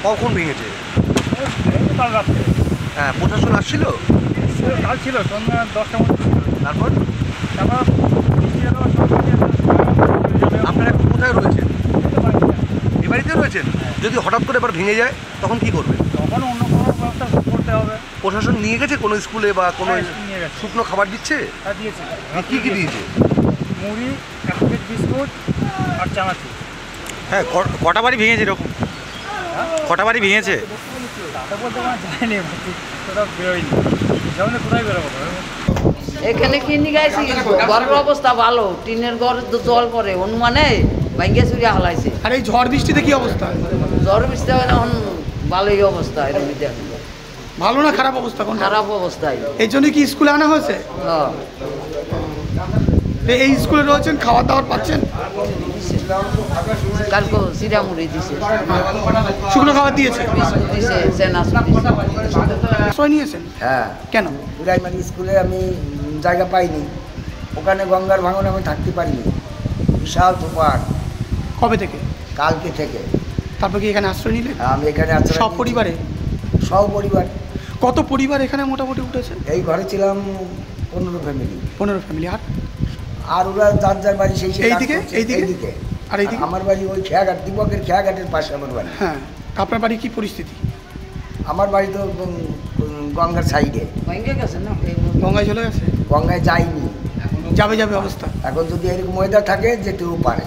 কখন ভেঙেছে? কাল রাত্রে। হ্যাঁ, প্রশাসন আসছিল? কাল ছিল সন্ধ্যা 10টার মধ্যে। তারপর তারপর আপনারা এখন কোথায় রয়েছেন? এ বাড়িতে রয়েছেন? যদি হঠাৎ করে এবার ভেঙে যায় তখন কি করবেন? তখন অন্য কোনো ব্যবস্থা করতে হবে। প্রশাসন নিয়ে গেছে কোনো স্কুলে বা কোনো নিয়ে গেছে। শুকনো খাবার দিচ্ছে? হ্যাঁ, দিয়েছে। কি কি দিয়েছে? মুড়ি, এক প্যাকেট বিস্কুট আর চানাচুর। হ্যাঁ, কটা বাড়ি ভেঙেছে এরকম? কটা বাড়ি ভেঙেছে? তাতে বলতে আমার যায়নি, কোথাও বেরোয়নি। যেমন কোথায় বেরোবো? এখানে কিনে গেছি, ঘরের অবস্থা ভালো, টিনের ঘর জল পড়ে অনুমানে ভাঙ্গে চুরিয়া হালাইছে। আর এই ঝড় বৃষ্টিতে কি অবস্থা? ঝড় বৃষ্টি এখন ভালোই অবস্থা, এর মধ্যে ভালো না খারাপ অবস্থা? কোন খারাপ অবস্থায়। এই জন্য কি স্কুলে আনা হয়েছে? হ্যাঁ, এই স্কুলে রয়েছেন, খাবার দাবার পাচ্ছেন? কালকে চিরা মুড়ি দিছে, শুকনো খাবার দিয়েছে, বিস্কুট দিছে, চেনাচুর দিছে। আশ্রয় নিয়েছেন? হ্যাঁ, কেন? প্রাইমারি স্কুলে আমি জায়গা পাইনি, ওখানে গঙ্গার ভাঙনে আমি থাকতে পারিনি। বিশাল তুফান কবে থেকে? কালকে থেকে। তারপর কি এখানে আশ্রয় নিলেন? আমি এখানে আশ্রয় সব নিয়েছি। পরিবারে? সপরিবার। কত পরিবার এখানে মোটামুটি উঠেছে? এই ঘরে ছিলাম 15 ফ্যামিলি। 15 ফ্যামিলি। আর ওরা যার যার বাড়ি সেই এইদিকে? এইদিকে? এইদিকে। আর এইদিকে? আমার বাড়ি ওই খেয়াঘাট, দীপকের খেয়াঘাটের পাশে আমার বাড়ি। হ্যাঁ, আপনার বাড়ি কি পরিস্থিতি? আমার বাড়ি তো গঙ্গার সাইডে। ভাঙ্গে গেছে না, গঙ্গায় চলে গেছে? গঙ্গায় যাইনি, যাবে যাবে অবস্থা। এখন যদি এরকম ওয়েদার থাকে যেতেও পারে।